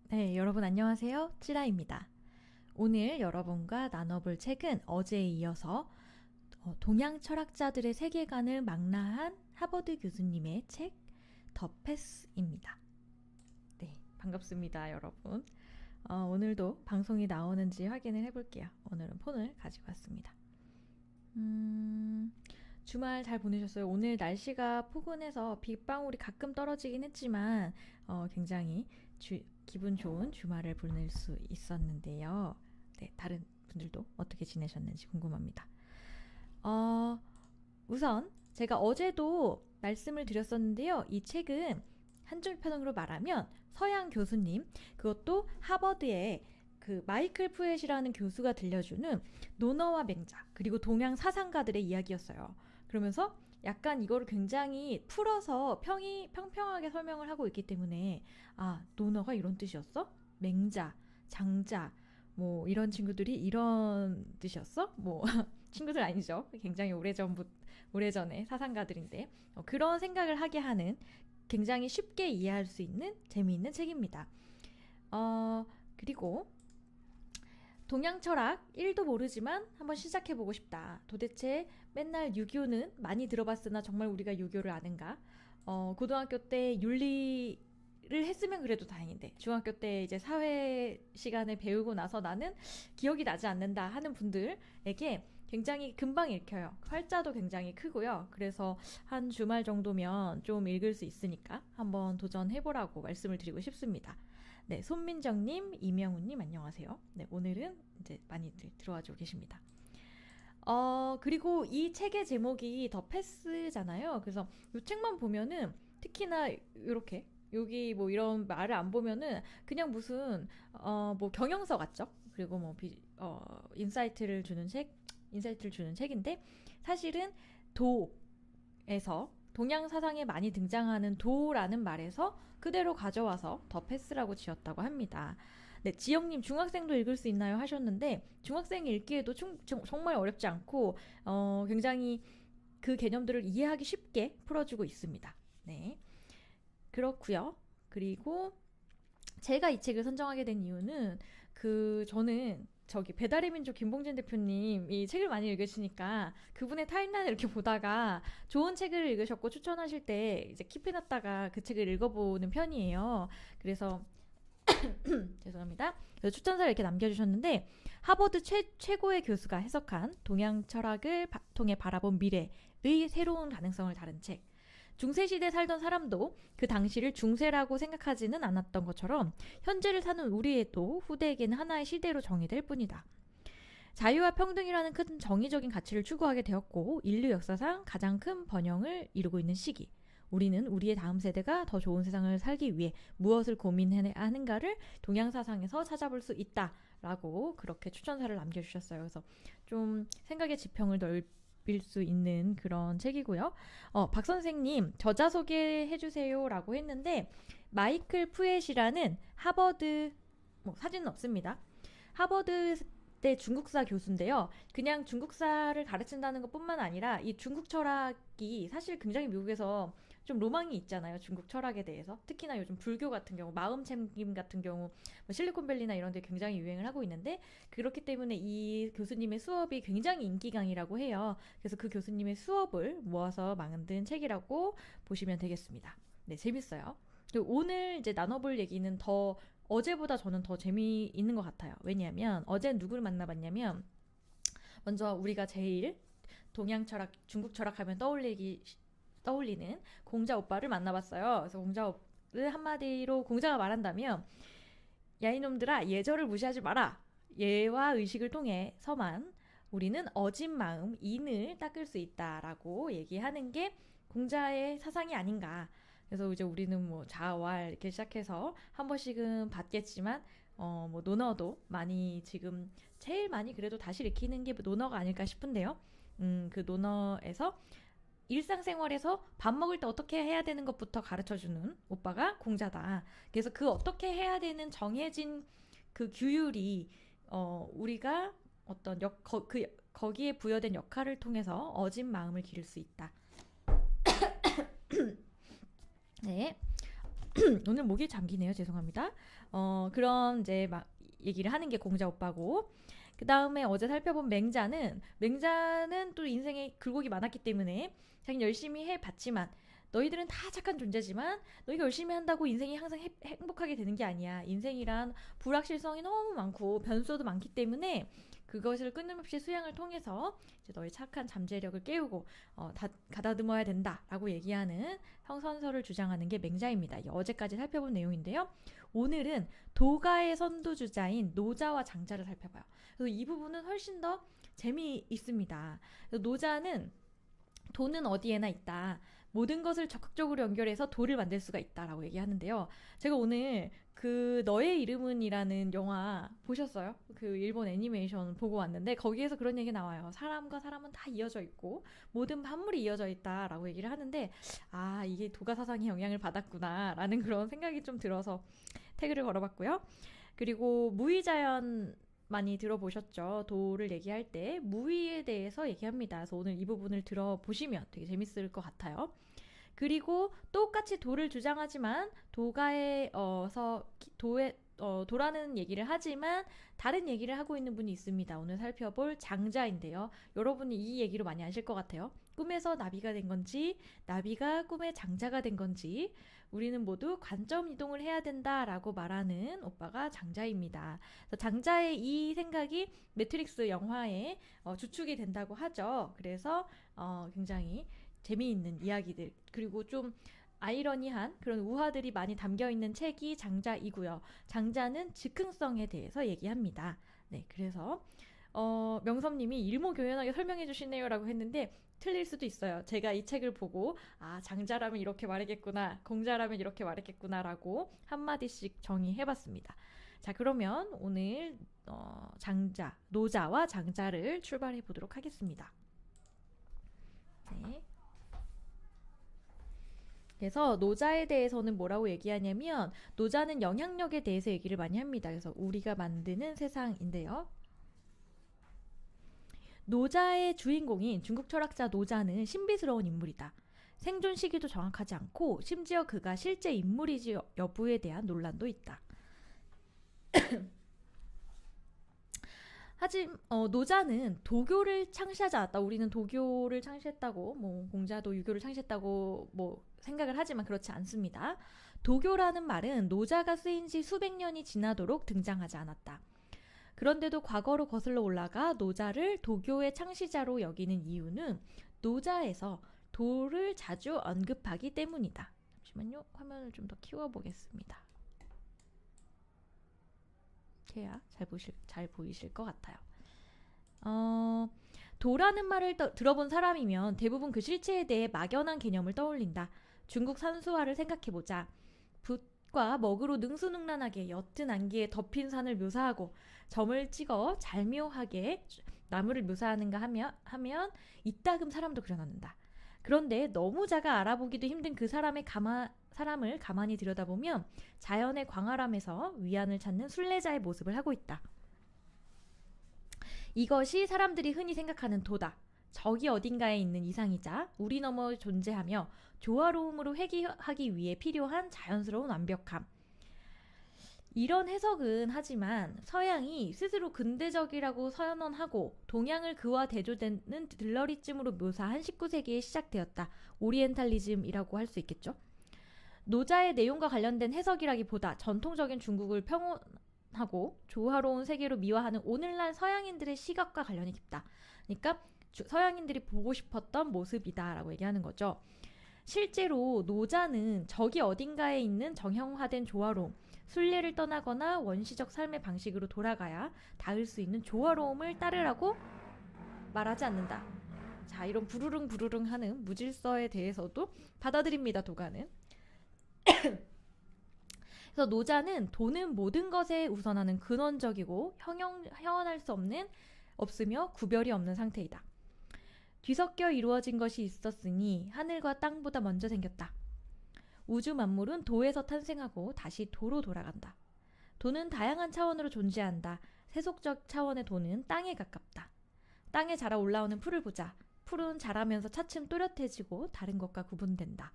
네, 여러분 안녕하세요. 찌라입니다. 오늘 여러분과 나눠볼 책은 어제에 이어서 동양 철학자들의 세계관을 망라한 하버드 교수님의 책, 더 패스입니다. 네, 반갑습니다, 여러분. 오늘도 방송이 나오는지 확인을 해볼게요. 오늘은 폰을 가지고 왔습니다. 주말 잘 보내셨어요? 오늘 날씨가 포근해서 빗방울이 가끔 떨어지긴 했지만 굉장히 기분 좋은 주말을 보낼 수 있었는데요. 네, 다른 분들도 어떻게 지내셨는지 궁금합니다. 어, 우선 제가 어제도 말씀을 드렸었는데요. 이 책은 한 줄 평으로 말하면 서양 교수님, 그것도 하버드의 그 마이클 푸엣이라는 교수가 들려주는 논어와 맹자, 그리고 동양 사상가들의 이야기였어요. 그러면서 약간 이거를 굉장히 풀어서 평평하게 설명을 하고 있기 때문에 논어가 이런 뜻이었어? 맹자, 장자, 뭐 이런 친구들이 이런 뜻이었어? 뭐 친구들 아니죠. 굉장히 오래전에 사상가들인데 그런 생각을 하게 하는 굉장히 쉽게 이해할 수 있는 재미있는 책입니다. 그리고 동양 철학 1도 모르지만 한번 시작해보고 싶다. 도대체 맨날 유교는 많이 들어봤으나 정말 우리가 유교를 아는가? 고등학교 때 윤리를 했으면 그래도 다행인데 중학교 때 이제 사회 시간을 배우고 나서 나는 기억이 나지 않는다 하는 분들에게 굉장히 금방 읽혀요. 활자도 굉장히 크고요. 그래서 한 주말 정도면 좀 읽을 수 있으니까 한번 도전해보라고 말씀을 드리고 싶습니다. 네, 손민정님, 이명훈님 안녕하세요. 네, 오늘은 이제 많이들 들어와주고 계십니다. 그리고 이 책의 제목이 더 패스잖아요. 그래서 이 책만 보면은 특히나 이렇게 여기 뭐 이런 말을 안 보면은 그냥 무슨 뭐 경영서 같죠. 그리고 뭐 인사이트를 주는 책인데 사실은 도에서 동양 사상에 많이 등장하는 도라는 말에서 그대로 가져와서 더 패스라고 지었다고 합니다. 네, 지영님 중학생도 읽을 수 있나요 하셨는데 중학생이 읽기에도 정말 어렵지 않고 굉장히 그 개념들을 이해하기 쉽게 풀어주고 있습니다. 네, 그렇고요. 그리고 제가 이 책을 선정하게 된 이유는 저는 저기 배달의 민족 김봉진 대표님 이 책을 많이 읽으시니까 그분의 타임라인을 이렇게 보다가 좋은 책을 읽으셨고 추천하실 때 이제 킵해놨다가 그 책을 읽어보는 편이에요. 그래서 죄송합니다. 그래서 추천사를 이렇게 남겨주셨는데 하버드 최고의 교수가 해석한 동양 철학을 통해 바라본 미래의 새로운 가능성을 다룬 책. 중세시대 살던 사람도 그 당시를 중세라고 생각하지는 않았던 것처럼 현재를 사는 우리에도 후대에게는 하나의 시대로 정의될 뿐이다. 자유와 평등이라는 큰 정의적인 가치를 추구하게 되었고 인류 역사상 가장 큰 번영을 이루고 있는 시기. 우리는 우리의 다음 세대가 더 좋은 세상을 살기 위해 무엇을 고민해야 하는가를 동양 사상에서 찾아볼 수 있다라고 그렇게 추천사를 남겨주셨어요. 그래서 좀 생각의 지평을 넓힐 수 있는 그런 책이고요. 박 선생님 저자 소개해주세요라고 했는데 마이클 푸엣이라는 하버드 사진은 없습니다. 하버드 때 중국사 교수인데요. 그냥 중국사를 가르친다는 것뿐만 아니라 이 중국 철학이 사실 굉장히 미국에서 좀 로망이 있잖아요. 중국 철학에 대해서. 특히나 요즘 불교 같은 경우, 마음 챙김 같은 경우 뭐 실리콘밸리나 이런 데 굉장히 유행을 하고 있는데 그렇기 때문에 이 교수님의 수업이 굉장히 인기 강의라고 해요. 그래서 그 교수님의 수업을 모아서 만든 책이라고 보시면 되겠습니다. 네, 재밌어요. 그리고 오늘 이제 나눠볼 얘기는 어제보다 저는 더 재미있는 것 같아요. 왜냐하면 어제 누구를 만나봤냐면 먼저 우리가 제일 동양 철학, 중국 철학 하면 떠올리는 공자 오빠를 만나봤어요. 그래서 공자를 한마디로 공자가 말한다면 야 이놈들아 예절을 무시하지 마라. 예와 의식을 통해서만 우리는 어진 마음, 인을 닦을 수 있다라고 얘기하는 게 공자의 사상이 아닌가. 그래서 이제 우리는 뭐 자활 이렇게 시작해서 한 번씩은 봤겠지만 뭐 논어도 많이 지금 제일 많이 그래도 다시 읽히는 게 논어가 아닐까 싶은데요. 그 논어에서 일상생활에서 밥 먹을 때 어떻게 해야 되는 것부터 가르쳐주는 오빠가 공자다. 그래서 그 어떻게 해야 되는 정해진 그 규율이 우리가 어떤 거기에 부여된 역할을 통해서 어진 마음을 기를 수 있다. 네. 오늘 목이 잠기네요. 죄송합니다. 그런 이제 막 얘기를 하는 게 공자 오빠고, 그 다음에 어제 살펴본 맹자는 또 인생에 굴곡이 많았기 때문에 자기 열심히 해봤지만, 너희들은 다 착한 존재지만 너희가 열심히 한다고 인생이 항상 행복하게 되는 게 아니야. 인생이란 불확실성이 너무 많고 변수도 많기 때문에 그것을 끊임없이 수양을 통해서 이제 너의 착한 잠재력을 깨우고 가다듬어야 된다라고 얘기하는 성선설을 주장하는 게 맹자입니다. 어제까지 살펴본 내용인데요. 오늘은 도가의 선두주자인 노자와 장자를 살펴봐요. 그래서 이 부분은 훨씬 더 재미있습니다. 노자는 도는 어디에나 있다. 모든 것을 적극적으로 연결해서 도를 만들 수가 있다라고 얘기하는데요. 제가 오늘 그 너의 이름은이라는 영화 보셨어요? 그 일본 애니메이션 보고 왔는데 거기에서 그런 얘기 나와요. 사람과 사람은 다 이어져 있고 모든 만물이 이어져 있다라고 얘기를 하는데, 이게 도가 사상의 영향을 받았구나라는 그런 생각이 좀 들어서 태그를 걸어봤고요. 그리고 무의자연 많이 들어보셨죠? 도를 얘기할 때 무의에 대해서 얘기합니다. 그래서 오늘 이 부분을 들어보시면 되게 재밌을 것 같아요. 그리고 똑같이 도를 주장하지만 도라는 얘기를 하지만 다른 얘기를 하고 있는 분이 있습니다. 오늘 살펴볼 장자인데요. 여러분이 이 얘기로 많이 아실 것 같아요. 꿈에서 나비가 된 건지 나비가 꿈의 장자가 된 건지 우리는 모두 관점 이동을 해야 된다라고 말하는 오빠가 장자입니다. 장자의 이 생각이 매트릭스 영화에 주축이 된다고 하죠. 그래서 굉장히 재미있는 이야기들, 그리고 좀 아이러니한 그런 우화들이 많이 담겨있는 책이 장자이고요. 장자는 즉흥성에 대해서 얘기합니다. 네, 그래서 명섭님이 일목요연하게 설명해 주시네요 라고 했는데 틀릴 수도 있어요. 제가 이 책을 보고 장자라면 이렇게 말했겠구나, 공자라면 이렇게 말했겠구나 라고 한마디씩 정의해봤습니다. 자, 그러면 오늘 노자와 장자를 출발해 보도록 하겠습니다. 네. 그래서 노자에 대해서는 뭐라고 얘기하냐면, 노자는 영향력에 대해서 얘기를 많이 합니다. 그래서 우리가 만드는 세상인데요. 노자의 주인공인 중국 철학자 노자는 신비스러운 인물이다. 생존 시기도 정확하지 않고 심지어 그가 실제 인물이지 여부에 대한 논란도 있다. 하지만 노자는 도교를 창시하지 않았다. 우리는 도교를 창시했다고, 공자도 유교를 창시했다고 생각을 하지만 그렇지 않습니다. 도교라는 말은 노자가 쓰인 지 수백 년이 지나도록 등장하지 않았다. 그런데도 과거로 거슬러 올라가 노자를 도교의 창시자로 여기는 이유는 노자에서 도를 자주 언급하기 때문이다. 잠시만요. 화면을 좀 더 키워보겠습니다. 해야 잘 보이실 것 같아요. 도라는 말을 들어본 사람이면 대부분 그 실체에 대해 막연한 개념을 떠올린다. 중국 산수화를 생각해보자. 붓과 먹으로 능수능란하게 옅은 안개에 덮인 산을 묘사하고 점을 찍어 잘묘하게 나무를 묘사하는가 하면 이따금 사람도 그려놓는다. 그런데 너무 작아 알아보기도 힘든 그 사람을 가만히 들여다보면 자연의 광활함에서 위안을 찾는 순례자의 모습을 하고 있다. 이것이 사람들이 흔히 생각하는 도다. 저기 어딘가에 있는 이상이자 우리 너머 존재하며 조화로움으로 회귀하기 위해 필요한 자연스러운 완벽함. 이런 해석은 하지만 서양이 스스로 근대적이라고 선언하고 동양을 그와 대조되는 들러리쯤으로 묘사한 19세기에 시작되었다. 오리엔탈리즘이라고 할 수 있겠죠. 노자의 내용과 관련된 해석이라기보다 전통적인 중국을 평온하고 조화로운 세계로 미화하는 오늘날 서양인들의 시각과 관련이 깊다. 그러니까 서양인들이 보고 싶었던 모습이다라고 얘기하는 거죠. 실제로 노자는 저기 어딘가에 있는 정형화된 조화로움, 순례를 떠나거나 원시적 삶의 방식으로 돌아가야 닿을 수 있는 조화로움을 따르라고 말하지 않는다. 자, 이런 부르릉 하는 무질서에 대해서도 받아들입니다. 도가는. 그래서 노자는 도는 모든 것에 우선하는 근원적이고 형언할 수 없으며 구별이 없는 상태이다. 뒤섞여 이루어진 것이 있었으니 하늘과 땅보다 먼저 생겼다. 우주 만물은 도에서 탄생하고 다시 도로 돌아간다. 도는 다양한 차원으로 존재한다. 세속적 차원의 도는 땅에 가깝다. 땅에 자라 올라오는 풀을 보자. 풀은 자라면서 차츰 또렷해지고 다른 것과 구분된다.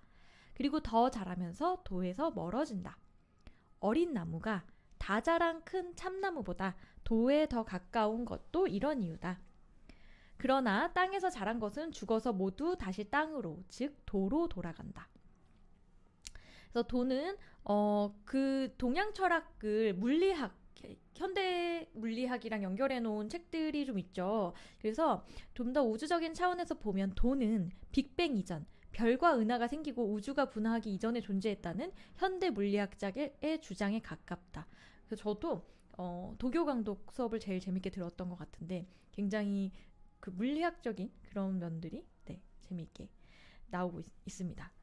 그리고 더 자라면서 도에서 멀어진다. 어린 나무가 다 자란 큰 참나무보다 도에 더 가까운 것도 이런 이유다. 그러나 땅에서 자란 것은 죽어서 모두 다시 땅으로, 즉 도로 돌아간다. 그래서 도는 그 동양 철학을 물리학, 현대 물리학이랑 연결해 놓은 책들이 좀 있죠. 그래서 좀 더 우주적인 차원에서 보면 도는 빅뱅 이전, 별과 은하가 생기고 우주가 분화하기 이전에 존재했다는 현대 물리학자의 주장에 가깝다. 그래서 저도 도교 강독 수업을 제일 재밌게 들었던 것 같은데 굉장히 그 물리학적인 그런 면들이 재미있게 나오고 있습니다.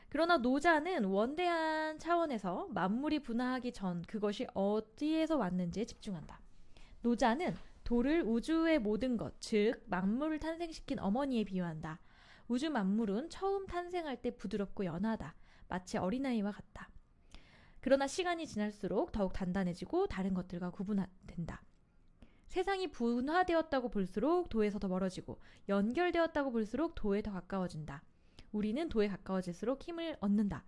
그러나 노자는 원대한 차원에서 만물이 분화하기 전 그것이 어디에서 왔는지에 집중한다. 노자는 도를 우주의 모든 것, 즉 만물을 탄생시킨 어머니에 비유한다. 우주 만물은 처음 탄생할 때 부드럽고 연하다. 마치 어린아이와 같다. 그러나 시간이 지날수록 더욱 단단해지고 다른 것들과 구분된다. 세상이 분화되었다고 볼수록 도에서 더 멀어지고 연결되었다고 볼수록 도에 더 가까워진다. 우리는 도에 가까워질수록 힘을 얻는다.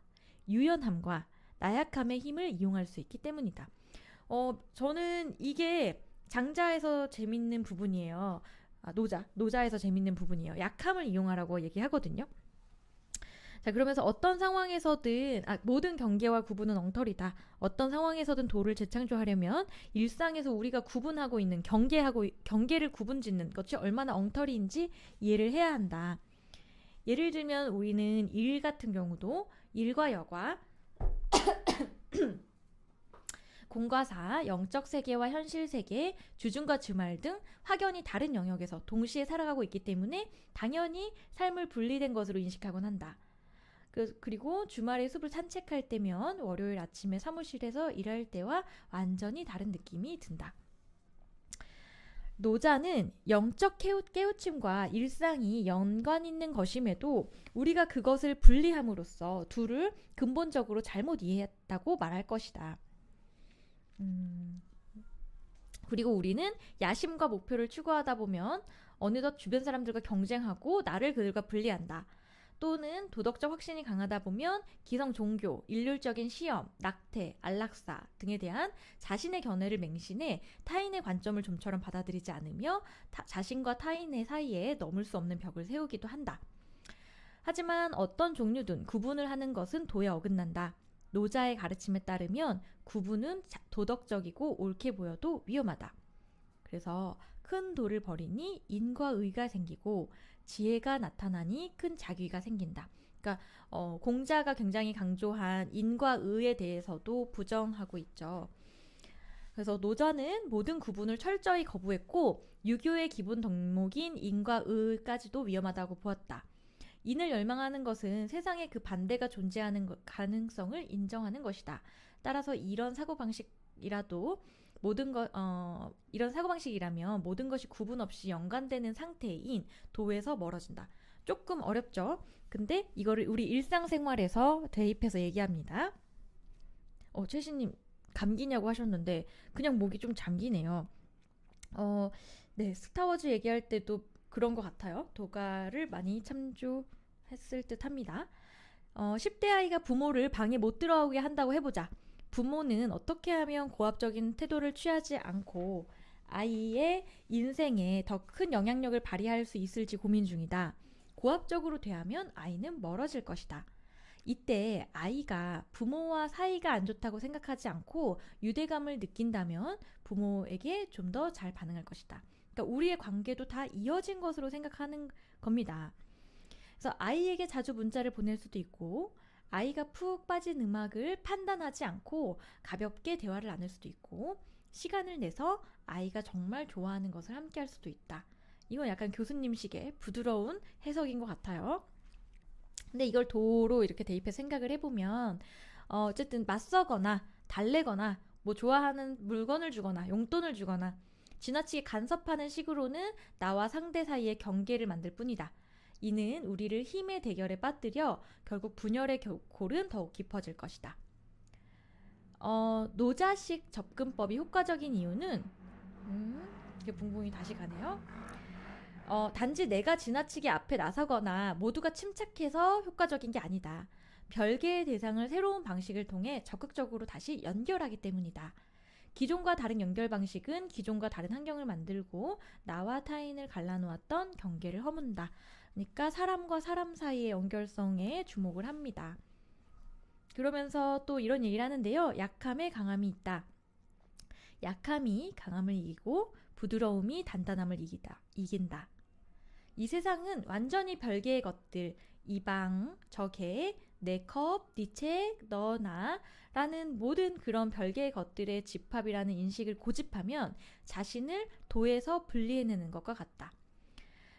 유연함과 나약함의 힘을 이용할 수 있기 때문이다. 저는 이게 장자에서 재밌는 부분이에요. 노자에서 재밌는 부분이에요. 약함을 이용하라고 얘기하거든요. 자, 그러면서 어떤 상황에서든 모든 경계와 구분은 엉터리다. 어떤 상황에서든 도를 재창조하려면 일상에서 우리가 구분하고 있는 경계를 구분짓는 것이 얼마나 엉터리인지 이해를 해야 한다. 예를 들면 우리는 일 같은 경우도 일과 여과, 공과 사, 영적 세계와 현실 세계, 주중과 주말 등 확연히 다른 영역에서 동시에 살아가고 있기 때문에 당연히 삶을 분리된 것으로 인식하곤 한다. 그리고 주말에 숲을 산책할 때면 월요일 아침에 사무실에서 일할 때와 완전히 다른 느낌이 든다. 노자는 영적 깨우침과 일상이 연관 있는 것임에도 우리가 그것을 분리함으로써 둘을 근본적으로 잘못 이해했다고 말할 것이다. 그리고 우리는 야심과 목표를 추구하다 보면 어느덧 주변 사람들과 경쟁하고 나를 그들과 분리한다. 또는 도덕적 확신이 강하다 보면 기성 종교, 일률적인 시험, 낙태, 안락사 등에 대한 자신의 견해를 맹신해 타인의 관점을 좀처럼 받아들이지 않으며 자신과 타인의 사이에 넘을 수 없는 벽을 세우기도 한다. 하지만 어떤 종류든 구분을 하는 것은 도에 어긋난다. 노자의 가르침에 따르면 구분은 도덕적이고 옳게 보여도 위험하다. 그래서 큰 도를 버리니 인과 의가 생기고 지혜가 나타나니 큰 자귀가 생긴다. 그러니까 공자가 굉장히 강조한 인과 의에 대해서도 부정하고 있죠. 그래서 노자는 모든 구분을 철저히 거부했고 유교의 기본 덕목인 인과 의까지도 위험하다고 보았다. 인을 열망하는 것은 세상에 그 반대가 존재하는 가능성을 인정하는 것이다. 따라서 이런 사고방식이라면 모든 것이 구분 없이 연관되는 상태인 도에서 멀어진다. 조금 어렵죠? 근데 이거를 우리 일상생활에서 대입해서 얘기합니다. 최신님 감기냐고 하셨는데 그냥 목이 좀 잠기네요. 네, 스타워즈 얘기할 때도 그런 것 같아요. 도가를 많이 참조했을 듯 합니다. 10대 아이가 부모를 방에 못 들어오게 한다고 해보자. 부모는 어떻게 하면 고압적인 태도를 취하지 않고 아이의 인생에 더 큰 영향력을 발휘할 수 있을지 고민 중이다. 고압적으로 대하면 아이는 멀어질 것이다. 이때 아이가 부모와 사이가 안 좋다고 생각하지 않고 유대감을 느낀다면 부모에게 좀 더 잘 반응할 것이다. 그러니까 우리의 관계도 다 이어진 것으로 생각하는 겁니다. 그래서 아이에게 자주 문자를 보낼 수도 있고 아이가 푹 빠진 음악을 판단하지 않고 가볍게 대화를 나눌 수도 있고 시간을 내서 아이가 정말 좋아하는 것을 함께 할 수도 있다. 이건 약간 교수님식의 부드러운 해석인 것 같아요. 근데 이걸 도로 이렇게 대입해 생각을 해보면 어쨌든 맞서거나 달래거나 뭐 좋아하는 물건을 주거나 용돈을 주거나 지나치게 간섭하는 식으로는 나와 상대 사이의 경계를 만들 뿐이다. 이는 우리를 힘의 대결에 빠뜨려 결국 분열의 골은 더욱 깊어질 것이다. 노자식 접근법이 효과적인 이유는 이게 붕붕이 다시 가네요. 단지 내가 지나치게 앞에 나서거나 모두가 침착해서 효과적인 게 아니다. 별개의 대상을 새로운 방식을 통해 적극적으로 다시 연결하기 때문이다. 기존과 다른 연결 방식은 기존과 다른 환경을 만들고 나와 타인을 갈라놓았던 경계를 허문다. 그러니까 사람과 사람 사이의 연결성에 주목을 합니다. 그러면서 또 이런 얘기를 하는데요. 약함에 강함이 있다. 약함이 강함을 이기고 부드러움이 단단함을 이긴다. 이 세상은 완전히 별개의 것들, 이 방, 저 개, 내 컵, 네 책, 너, 나 라는 모든 그런 별개의 것들의 집합이라는 인식을 고집하면 자신을 도에서 분리해내는 것과 같다.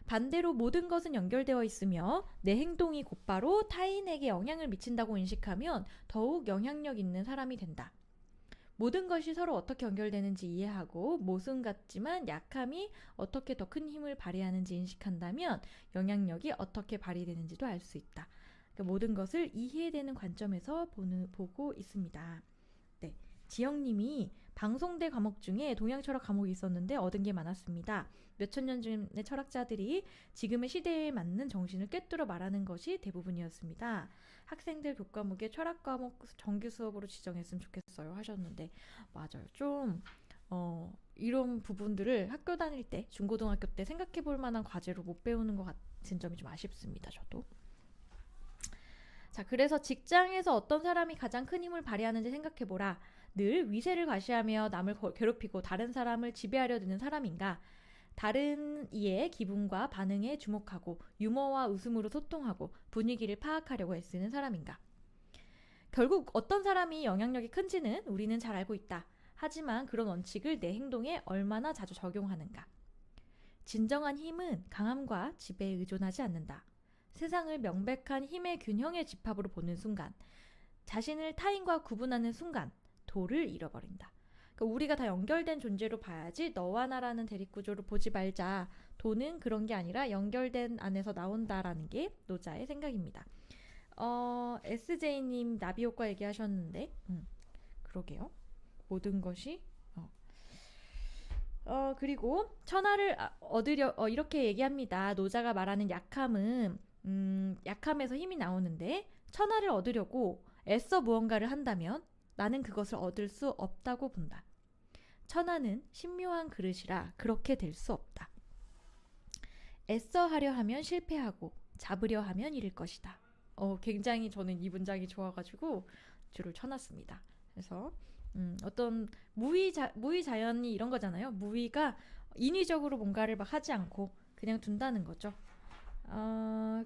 반대로 모든 것은 연결되어 있으며 내 행동이 곧바로 타인에게 영향을 미친다고 인식하면 더욱 영향력 있는 사람이 된다. 모든 것이 서로 어떻게 연결되는지 이해하고 모순 같지만 약함이 어떻게 더 큰 힘을 발휘하는지 인식한다면 영향력이 어떻게 발휘되는지도 알 수 있다. 그러니까 모든 것을 이해되는 관점에서 보고 있습니다. 네, 지영님이 방송대 과목 중에 동양철학 과목이 있었는데 얻은 게 많았습니다. 몇천 년 전의 철학자들이 지금의 시대에 맞는 정신을 꿰뚫어 말하는 것이 대부분이었습니다. 학생들 교과목에 철학 과목 정규 수업으로 지정했으면 좋겠어요 하셨는데 맞아요. 좀 이런 부분들을 학교 다닐 때 중고등학교 때 생각해 볼 만한 과제로 못 배우는 것 같은 점이 좀 아쉽습니다. 저도. 자, 그래서 직장에서 어떤 사람이 가장 큰 힘을 발휘하는지 생각해보라. 늘 위세를 과시하며 남을 괴롭히고 다른 사람을 지배하려 드는 사람인가? 다른 이의 기분과 반응에 주목하고 유머와 웃음으로 소통하고 분위기를 파악하려고 애쓰는 사람인가? 결국 어떤 사람이 영향력이 큰지는 우리는 잘 알고 있다. 하지만 그런 원칙을 내 행동에 얼마나 자주 적용하는가? 진정한 힘은 강함과 지배에 의존하지 않는다. 세상을 명백한 힘의 균형의 집합으로 보는 순간, 자신을 타인과 구분하는 순간 도를 잃어버린다. 그러니까 우리가 다 연결된 존재로 봐야지 너와 나라는 대립구조를 보지 말자. 도는 그런 게 아니라 연결된 안에서 나온다라는 게 노자의 생각입니다. SJ님 나비효과 얘기하셨는데 그러게요. 모든 것이 그리고 천하를 얻으려 이렇게 얘기합니다. 노자가 말하는 약함은 약함에서 힘이 나오는데 천하를 얻으려고 애써 무언가를 한다면 나는 그것을 얻을 수 없다고 본다. 천하는 신묘한 그릇이라 그렇게 될 수 없다. 애써 하려 하면 실패하고 잡으려 하면 잃을 것이다. 굉장히 저는 이 문장이 좋아가지고 줄을 쳐놨습니다. 그래서 어떤 무의자연이 이런 거잖아요. 무의가 인위적으로 뭔가를 막 하지 않고 그냥 둔다는 거죠.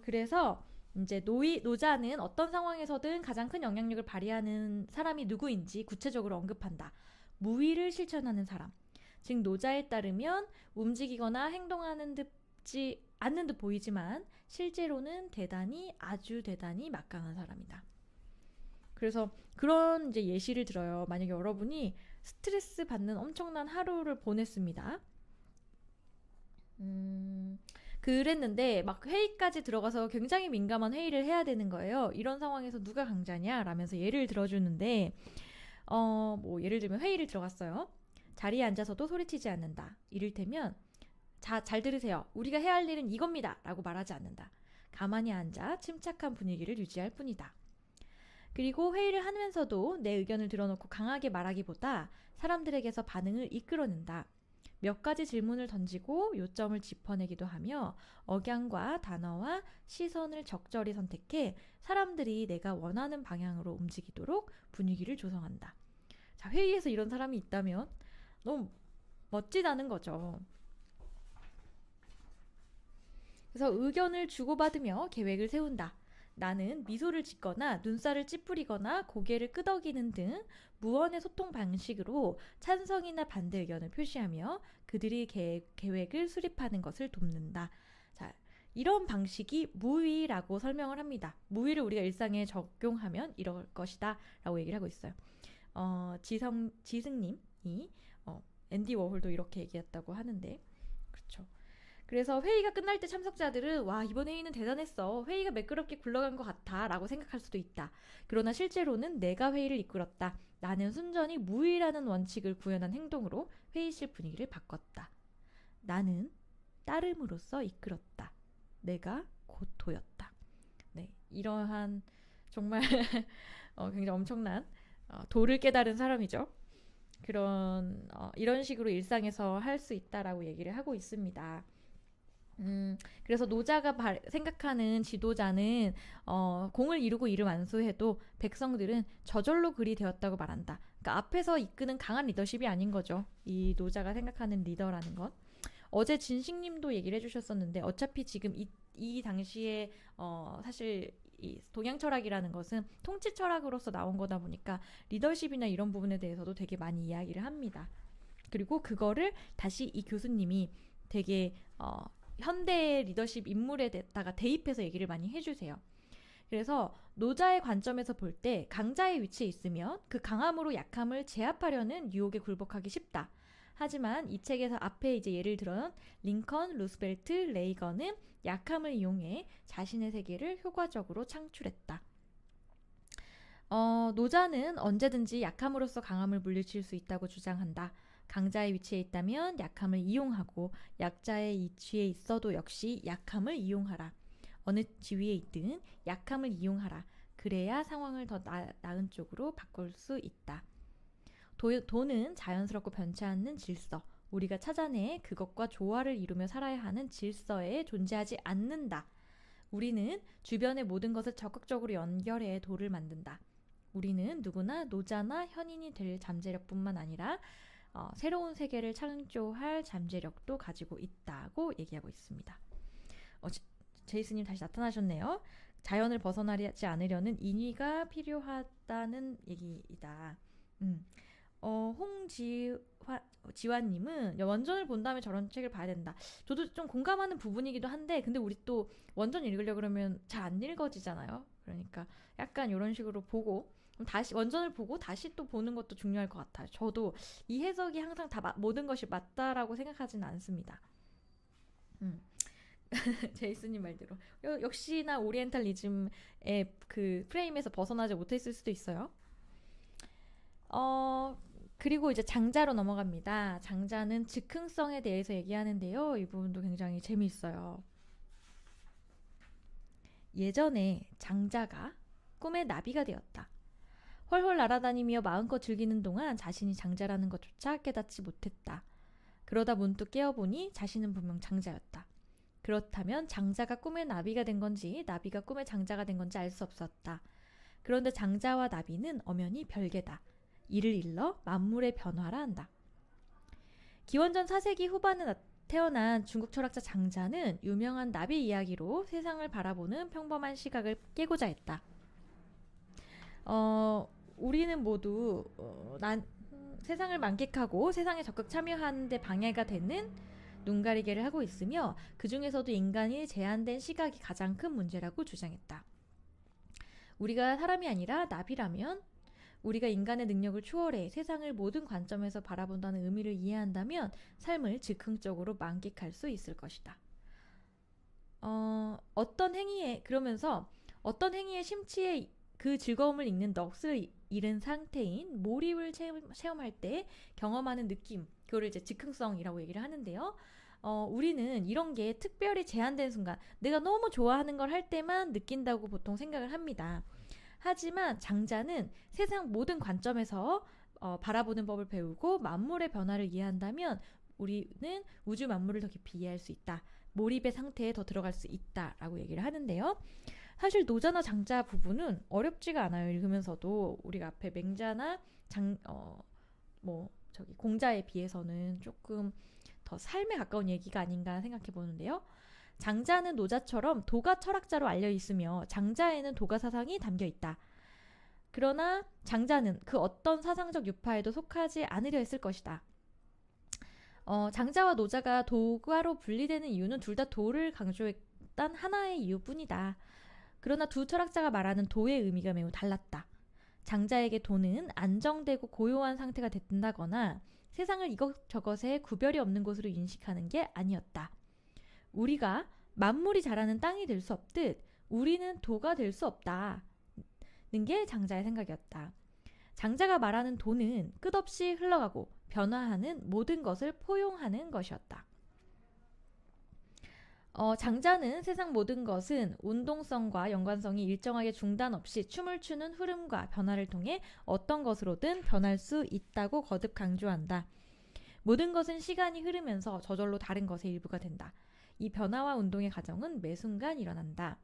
그래서 이제 노자는 어떤 상황에서든 가장 큰 영향력을 발휘하는 사람이 누구인지 구체적으로 언급한다. 무의를 실천하는 사람. 즉 노자에 따르면 움직이거나 행동하는 듯지 않는 듯 보이지만 실제로는 아주 대단히 막강한 사람이다. 그래서 그런 이제 예시를 들어요. 만약에 여러분이 스트레스 받는 엄청난 하루를 보냈습니다. 그랬는데 막 회의까지 들어가서 굉장히 민감한 회의를 해야 되는 거예요. 이런 상황에서 누가 강자냐? 라면서 예를 들어주는데 뭐 예를 들면 회의를 들어갔어요. 자리에 앉아서도 소리치지 않는다. 이를테면 잘 들으세요. 우리가 해야 할 일은 이겁니다. 라고 말하지 않는다. 가만히 앉아 침착한 분위기를 유지할 뿐이다. 그리고 회의를 하면서도 내 의견을 들어놓고 강하게 말하기보다 사람들에게서 반응을 이끌어낸다. 몇 가지 질문을 던지고 요점을 짚어내기도 하며 억양과 단어와 시선을 적절히 선택해 사람들이 내가 원하는 방향으로 움직이도록 분위기를 조성한다. 자, 회의에서 이런 사람이 있다면 너무 멋지다는 거죠. 그래서 의견을 주고받으며 계획을 세운다. 나는 미소를 짓거나 눈살을 찌푸리거나 고개를 끄덕이는 등 무언의 소통 방식으로 찬성이나 반대 의견을 표시하며 그들이 계획을 수립하는 것을 돕는다. 자, 이런 방식이 무의라고 설명을 합니다. 무의를 우리가 일상에 적용하면 이럴 것이다 라고 얘기를 하고 있어요. 지승님이 앤디 워홀도 이렇게 얘기했다고 하는데 그렇죠. 그래서 회의가 끝날 때 참석자들은 와 이번 회의는 대단했어. 회의가 매끄럽게 굴러간 것 같아 라고 생각할 수도 있다. 그러나 실제로는 내가 회의를 이끌었다. 나는 순전히 무의라는 원칙을 구현한 행동으로 회의실 분위기를 바꿨다. 나는 따름으로써 이끌었다. 내가 곧 도였다. 네, 이러한 정말 굉장히 엄청난 도를 깨달은 사람이죠. 이런 식으로 일상에서 할 수 있다라고 얘기를 하고 있습니다. 그래서 노자가 생각하는 지도자는 공을 이루고 이를 완수해도 백성들은 저절로 그리 되었다고 말한다. 그러니까 앞에서 이끄는 강한 리더십이 아닌 거죠. 이 노자가 생각하는 리더라는 건. 어제 진식님도 얘기를 해주셨었는데 어차피 지금 이 당시에 사실 이 동양 철학이라는 것은 통치 철학으로서 나온 거다 보니까 리더십이나 이런 부분에 대해서도 되게 많이 이야기를 합니다. 그리고 그거를 다시 이 교수님이 되게 현대 리더십 인물에다가 대입해서 얘기를 많이 해주세요. 그래서 노자의 관점에서 볼 때 강자의 위치에 있으면 그 강함으로 약함을 제압하려는 유혹에 굴복하기 쉽다. 하지만 이 책에서 앞에 이제 예를 들어 링컨, 루스벨트, 레이건은 약함을 이용해 자신의 세계를 효과적으로 창출했다. 노자는 언제든지 약함으로써 강함을 물리칠 수 있다고 주장한다. 강자의 위치에 있다면 약함을 이용하고 약자의 위치에 있어도 역시 약함을 이용하라. 어느 지위에 있든 약함을 이용하라. 그래야 상황을 더 나은 쪽으로 바꿀 수 있다. 도는 자연스럽고 변치 않는 질서. 우리가 찾아내 그것과 조화를 이루며 살아야 하는 질서에 존재하지 않는다. 우리는 주변의 모든 것을 적극적으로 연결해 도를 만든다. 우리는 누구나 노자나 현인이 될 잠재력뿐만 아니라 새로운 세계를 창조할 잠재력도 가지고 있다고 얘기하고 있습니다. 제이스님 다시 나타나셨네요. 자연을 벗어나지 않으려는 인위가 필요하다는 얘기이다. 홍지환님은 원전을 본 다음에 저런 책을 봐야 된다. 저도 좀 공감하는 부분이기도 한데 근데 우리 또 원전 읽으려고 그러면 잘 안 읽어지잖아요. 그러니까 약간 이런 식으로 보고 다시 원전을 보고 다시 또 보는 것도 중요할 것 같아요. 저도 이 해석이 항상 다 모든 것이 맞다라고 생각하지는 않습니다. 제이슨님 말대로 역시나 오리엔탈리즘의 그 프레임에서 벗어나지 못했을 수도 있어요. 그리고 이제 장자로 넘어갑니다. 장자는 즉흥성에 대해서 얘기하는데요. 이 부분도 굉장히 재미있어요. 예전에 장자가 꿈의 나비가 되었다. 헐헐 날아다니며 마음껏 즐기는 동안 자신이 장자라는 것조차 깨닫지 못했다. 그러다 문득 깨어보니 자신은 분명 장자였다. 그렇다면 장자가 꿈의 나비가 된 건지 나비가 꿈의 장자가 된 건지 알 수 없었다. 그런데 장자와 나비는 엄연히 별개다. 이를 일러 만물의 변화라 한다. 기원전 4세기 후반에 태어난 중국 철학자 장자는 유명한 나비 이야기로 세상을 바라보는 평범한 시각을 깨고자 했다. 우리는 모두 세상을 만끽하고 세상에 적극 참여하는 데 방해가 되는 눈가리개를 하고 있으며 그 중에서도 인간이 제한된 시각이 가장 큰 문제라고 주장했다. 우리가 사람이 아니라 나비라면 우리가 인간의 능력을 초월해 세상을 모든 관점에서 바라본다는 의미를 이해한다면 삶을 즉흥적으로 만끽할 수 있을 것이다. 어떤 행위에 심취해 그 즐거움을 잃는 넋을 잃은 상태인 몰입을 체험할 때 경험하는 느낌, 그거를 이제 즉흥성이라고 얘기를 하는데요. 우리는 이런 게 특별히 제한된 순간, 내가 너무 좋아하는 걸 할 때만 느낀다고 보통 생각을 합니다. 하지만 장자는 세상 모든 관점에서 바라보는 법을 배우고 만물의 변화를 이해한다면 우리는 우주 만물을 더 깊이 이해할 수 있다. 몰입의 상태에 더 들어갈 수 있다라고 얘기를 하는데요. 사실 노자나 장자 부분은 어렵지가 않아요. 읽으면서도 우리가 앞에 맹자나 공자에 비해서는 조금 더 삶에 가까운 얘기가 아닌가 생각해 보는데요. 장자는 노자처럼 도가 철학자로 알려 있으며 장자에는 도가 사상이 담겨 있다. 그러나 장자는 그 어떤 사상적 유파에도 속하지 않으려 했을 것이다. 장자와 노자가 도가로 분리되는 이유는 둘 다 도를 강조했던 하나의 이유뿐이다. 그러나 두 철학자가 말하는 도의 의미가 매우 달랐다. 장자에게 도는 안정되고 고요한 상태가 된다거나 세상을 이것저것에 구별이 없는 곳으로 인식하는 게 아니었다. 우리가 만물이 자라는 땅이 될 수 없듯 우리는 도가 될 수 없다는 게 장자의 생각이었다. 장자가 말하는 도는 끝없이 흘러가고 변화하는 모든 것을 포용하는 것이었다. 장자는 세상 모든 것은 운동성과 연관성이 일정하게 중단 없이 춤을 추는 흐름과 변화를 통해 어떤 것으로든 변할 수 있다고 거듭 강조한다. 모든 것은 시간이 흐르면서 저절로 다른 것의 일부가 된다. 이 변화와 운동의 과정은 매 순간 일어난다.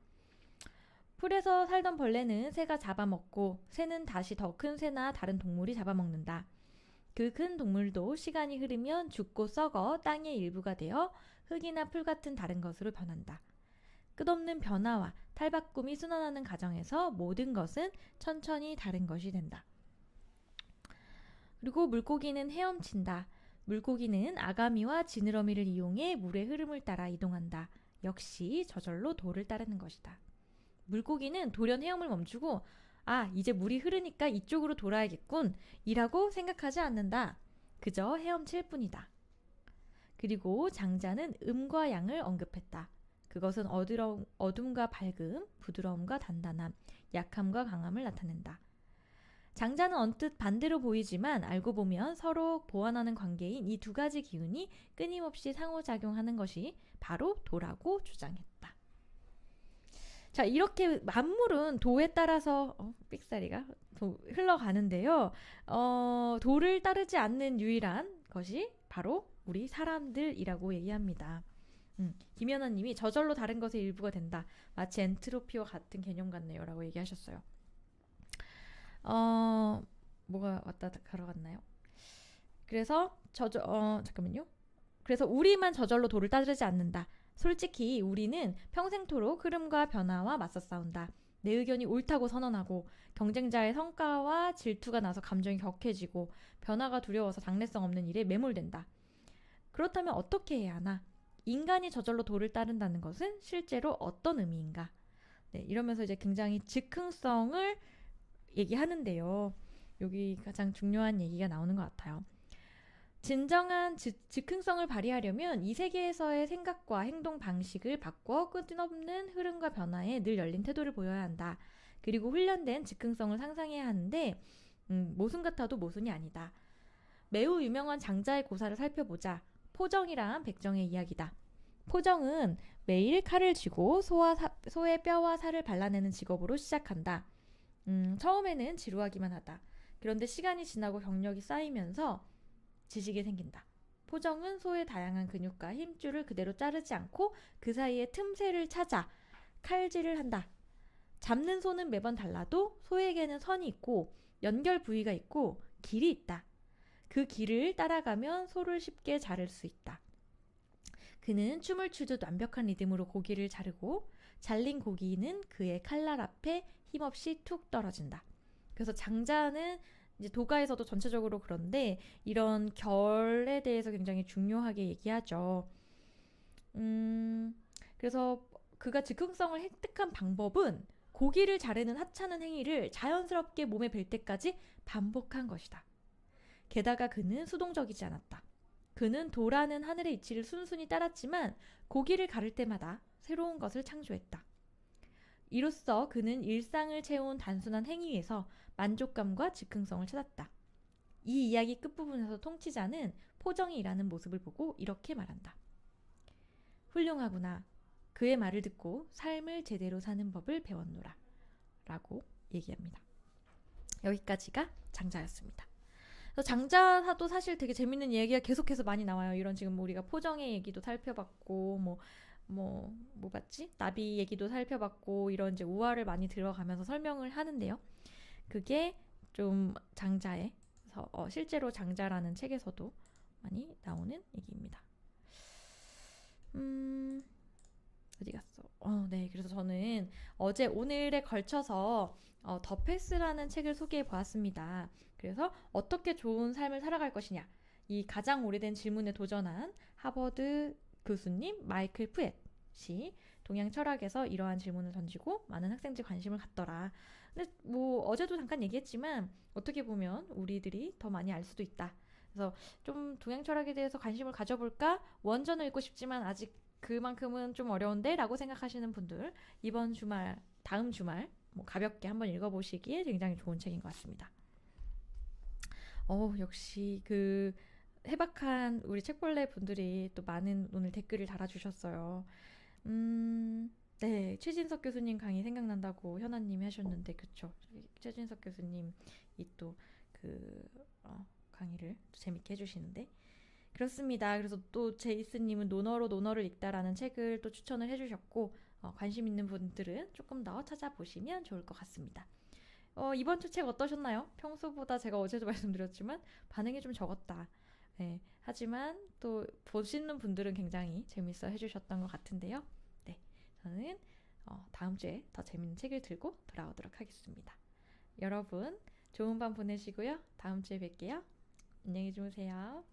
풀에서 살던 벌레는 새가 잡아먹고 새는 다시 더 큰 새나 다른 동물이 잡아먹는다. 그 큰 동물도 시간이 흐르면 죽고 썩어 땅의 일부가 되어 흙이나 풀 같은 다른 것으로 변한다. 끝없는 변화와 탈바꿈이 순환하는 과정에서 모든 것은 천천히 다른 것이 된다. 그리고 물고기는 헤엄친다. 물고기는 아가미와 지느러미를 이용해 물의 흐름을 따라 이동한다. 역시 저절로 도를 따르는 것이다. 물고기는 돌연 헤엄을 멈추고 이제 물이 흐르니까 이쪽으로 돌아야겠군 이라고 생각하지 않는다. 그저 헤엄칠 뿐이다. 그리고 장자는 음과 양을 언급했다. 그것은 어둠과 밝음, 부드러움과 단단함, 약함과 강함을 나타낸다. 장자는 언뜻 반대로 보이지만 알고 보면 서로 보완하는 관계인 이 두 가지 기운이 끊임없이 상호작용하는 것이 바로 도라고 주장했다. 자, 이렇게 만물은 도에 따라서 삑사리가 흘러가는데요. 도를 따르지 않는 유일한 것이 바로 우리 사람들이라고 얘기합니다. 김연아님이 저절로 다른 것의 일부가 된다. 마치 엔트로피와 같은 개념 같네요 라고 얘기하셨어요. 뭐가 왔다 가러 갔나요? 그래서 잠깐만요. 그래서 우리만 저절로 도를 따르지 않는다. 솔직히 우리는 평생토록 흐름과 변화와 맞서 싸운다. 내 의견이 옳다고 선언하고 경쟁자의 성과와 질투가 나서 감정이 격해지고 변화가 두려워서 장래성 없는 일에 매몰된다. 그렇다면 어떻게 해야 하나? 인간이 저절로 도를 따른다는 것은 실제로 어떤 의미인가? 네, 이러면서 이제 굉장히 즉흥성을 얘기하는데요. 여기 가장 중요한 얘기가 나오는 것 같아요. 진정한 즉흥성을 발휘하려면 이 세계에서의 생각과 행동 방식을 바꿔 끝없는 흐름과 변화에 늘 열린 태도를 보여야 한다. 그리고 훈련된 즉흥성을 상상해야 하는데 모순 같아도 모순이 아니다. 매우 유명한 장자의 고사를 살펴보자. 포정이란 백정의 이야기다. 포정은 매일 칼을 쥐고 소의 뼈와 살을 발라내는 직업으로 시작한다. 처음에는 지루하기만 하다. 그런데 시간이 지나고 경력이 쌓이면서 지식이 생긴다. 포정은 소의 다양한 근육과 힘줄을 그대로 자르지 않고 그 사이에 틈새를 찾아 칼질을 한다. 잡는 소는 매번 달라도 소에게는 선이 있고 연결 부위가 있고 길이 있다. 그 길을 따라가면 소를 쉽게 자를 수 있다. 그는 춤을 추듯 완벽한 리듬으로 고기를 자르고 잘린 고기는 그의 칼날 앞에 힘없이 툭 떨어진다. 그래서 장자는 이제 도가에서도 전체적으로 그런데 이런 결에 대해서 굉장히 중요하게 얘기하죠. 그래서 그가 즉흥성을 획득한 방법은 고기를 자르는 하찮은 행위를 자연스럽게 몸에 뵐 때까지 반복한 것이다. 게다가 그는 수동적이지 않았다. 그는 도라는 하늘의 이치를 순순히 따랐지만 고기를 가를 때마다 새로운 것을 창조했다. 이로써 그는 일상을 채운 단순한 행위에서 만족감과 즉흥성을 찾았다. 이 이야기 끝부분에서 통치자는 포정이 일하는 모습을 보고 이렇게 말한다. 훌륭하구나. 그의 말을 듣고 삶을 제대로 사는 법을 배웠노라. 라고 얘기합니다. 여기까지가 장자였습니다. 그래서 장자도 사실 되게 재밌는 얘기가 계속해서 많이 나와요. 이런 지금 우리가 포정의 얘기도 살펴봤고 뭐 봤지? 나비 얘기도 살펴봤고 이런 이제 우화를 많이 들어가면서 설명을 하는데요. 그게 좀 장자의 실제로 장자라는 책에서도 많이 나오는 얘기입니다. 어디 갔어? 네. 그래서 저는 오늘에 걸쳐서 더 패스라는 책을 소개해 보았습니다. 그래서 어떻게 좋은 삶을 살아갈 것이냐, 이 가장 오래된 질문에 도전한 하버드 교수님 마이클 푸엣이 동양 철학에서 이러한 질문을 던지고 많은 학생들이 관심을 갖더라. 근데 뭐 어제도 잠깐 얘기했지만 어떻게 보면 우리들이 더 많이 알 수도 있다. 그래서 좀 동양 철학에 대해서 관심을 가져볼까? 원전을 읽고 싶지만 아직 그만큼은 좀 어려운데? 라고 생각하시는 분들 다음 주말 뭐 가볍게 한번 읽어보시기에 굉장히 좋은 책인 것 같습니다. 역시 그 해박한 우리 책벌레 분들이 또 많은 오늘 댓글을 달아주셨어요. 네, 최진석 교수님 강의 생각난다고 현아님이 하셨는데, 그쵸. 최진석 교수님이 또 그, 강의를 재밌게 해주시는데. 그렇습니다. 그래서 또 제이스님은 논어로 논어를 읽다라는 책을 또 추천을 해주셨고, 관심 있는 분들은 조금 더 찾아보시면 좋을 것 같습니다. 이번 주 책 어떠셨나요? 평소보다 제가 어제도 말씀드렸지만 반응이 좀 적었다. 네, 하지만 또 보시는 분들은 굉장히 재밌어 해주셨던 것 같은데요. 네, 저는 다음 주에 더 재밌는 책을 들고 돌아오도록 하겠습니다. 여러분, 좋은 밤 보내시고요. 다음 주에 뵐게요. 안녕히 주무세요.